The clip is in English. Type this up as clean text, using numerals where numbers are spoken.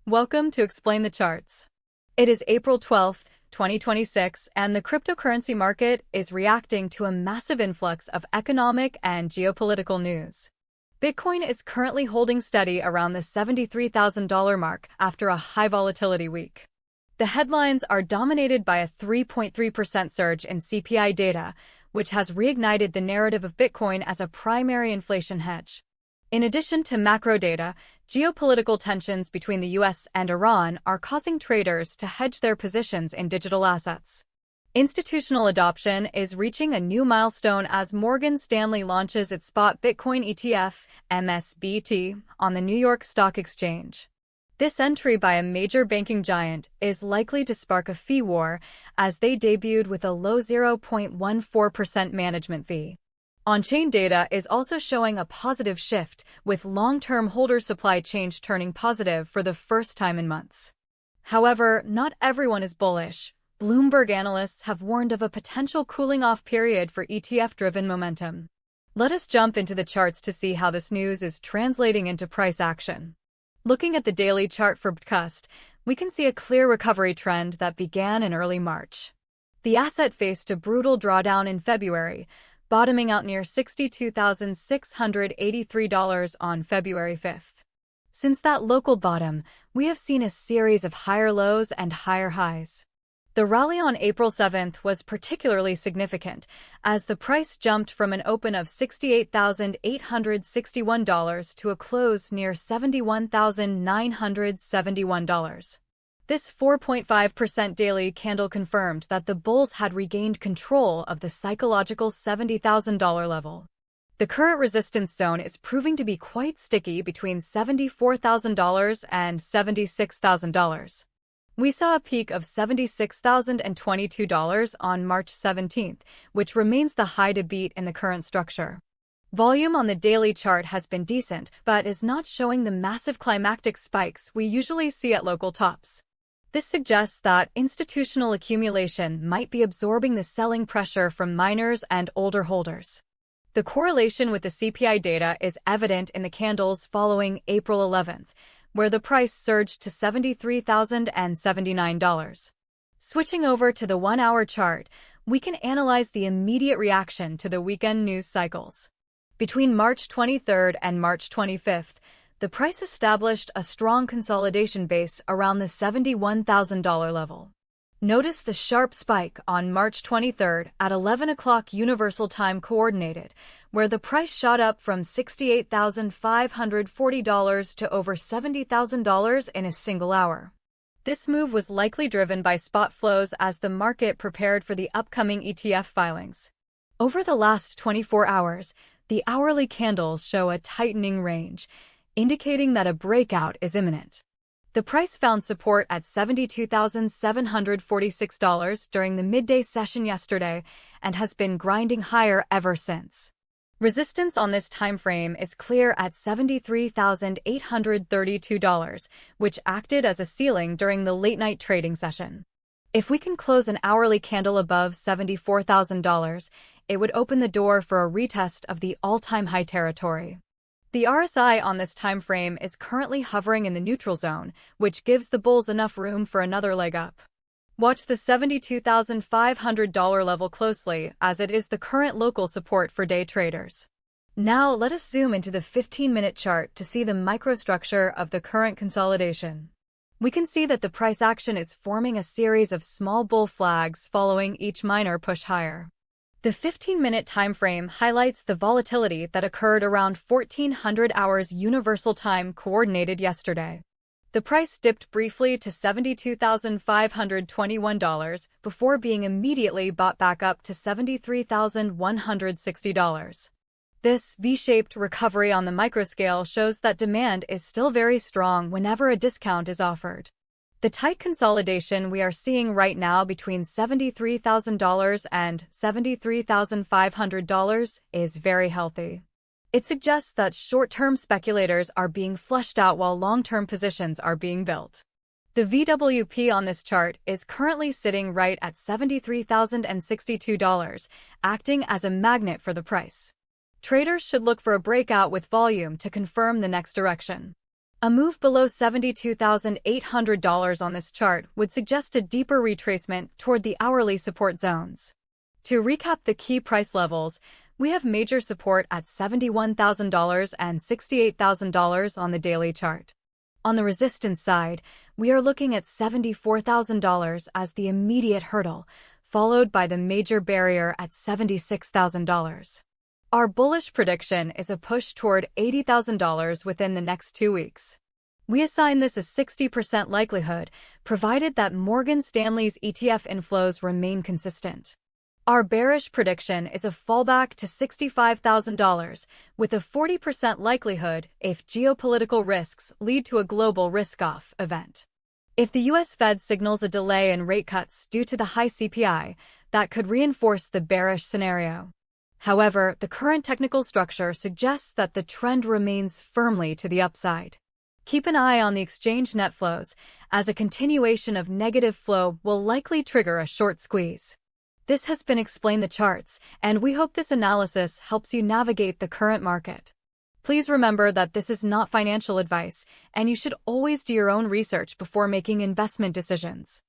Welcome to Explain the Charts. It is April 12th, 2026, and the cryptocurrency market is reacting to a massive influx of economic and geopolitical news. Bitcoin is currently holding steady around the $73,000 mark after a high volatility week. The headlines are dominated by a 3.3% surge in CPI data, which has reignited the narrative of Bitcoin as a primary inflation hedge. In addition to macro data, geopolitical tensions between the US and Iran are causing traders to hedge their positions in digital assets. Institutional adoption is reaching a new milestone as Morgan Stanley launches its spot Bitcoin ETF, MSBT, on the New York Stock Exchange. This entry by a major banking giant is likely to spark a fee war, as they debuted with a low 0.14% management fee. On-chain data is also showing a positive shift, with long-term holder supply change turning positive for the first time in months. However, not everyone is bullish. Bloomberg analysts have warned of a potential cooling-off period for ETF-driven momentum. Let us jump into the charts to see how this news is translating into price action. Looking at the daily chart for BTCUSD, we can see a clear recovery trend that began in early March. The asset faced a brutal drawdown in February, bottoming out near $62,683 on February 5th. Since that local bottom, we have seen a series of higher lows and higher highs. The rally on April 7th was particularly significant, as the price jumped from an open of $68,861 to a close near $71,971. This 4.5% daily candle confirmed that the bulls had regained control of the psychological $70,000 level. The current resistance zone is proving to be quite sticky between $74,000 and $76,000. We saw a peak of $76,022 on March 17th, which remains the high to beat in the current structure. Volume on the daily chart has been decent, but is not showing the massive climactic spikes we usually see at local tops. This suggests that institutional accumulation might be absorbing the selling pressure from miners and older holders. The correlation with the CPI data is evident in the candles following April 11th, where the price surged to $73,079. Switching over to the 1-hour chart, we can analyze the immediate reaction to the weekend news cycles. Between March 23rd and March 25th, the price established a strong consolidation base around the $71,000 level. Notice the sharp spike on March 23rd at 11 o'clock Universal Time Coordinated, where the price shot up from $68,540 to over $70,000 in a single hour. This move was likely driven by spot flows as the market prepared for the upcoming ETF filings. Over the last 24 hours, the hourly candles show a tightening range, indicating that a breakout is imminent. The price found support at $72,746 during the midday session yesterday and has been grinding higher ever since. Resistance on this time frame is clear at $73,832, which acted as a ceiling during the late-night trading session. If we can close an hourly candle above $74,000, it would open the door for a retest of the all-time high territory. The RSI on this time frame is currently hovering in the neutral zone, which gives the bulls enough room for another leg up. Watch the $72,500 level closely, as it is the current local support for day traders. Now let us zoom into the 15-minute chart to see the microstructure of the current consolidation. We can see that the price action is forming a series of small bull flags following each minor push higher. The 15-minute time frame highlights the volatility that occurred around 1400 hours Universal Time Coordinated yesterday. The price dipped briefly to $72,521 before being immediately bought back up to $73,160. This V-shaped recovery on the microscale shows that demand is still very strong whenever a discount is offered. The tight consolidation we are seeing right now between $73,000 and $73,500 is very healthy. It suggests that short-term speculators are being flushed out while long-term positions are being built. The VWP on this chart is currently sitting right at $73,062, acting as a magnet for the price. Traders should look for a breakout with volume to confirm the next direction. A move below $72,800 on this chart would suggest a deeper retracement toward the hourly support zones. To recap the key price levels, we have major support at $71,000 and $68,000 on the daily chart. On the resistance side, we are looking at $74,000 as the immediate hurdle, followed by the major barrier at $76,000. Our bullish prediction is a push toward $80,000 within the next 2 weeks. We assign this a 60% likelihood, provided that Morgan Stanley's ETF inflows remain consistent. Our bearish prediction is a fallback to $65,000, with a 40% likelihood if geopolitical risks lead to a global risk-off event. If the U.S. Fed signals a delay in rate cuts due to the high CPI, that could reinforce the bearish scenario. However, the current technical structure suggests that the trend remains firmly to the upside. Keep an eye on the exchange net flows, as a continuation of negative flow will likely trigger a short squeeze. This has been Explain the Charts, and we hope this analysis helps you navigate the current market. Please remember that this is not financial advice, and you should always do your own research before making investment decisions.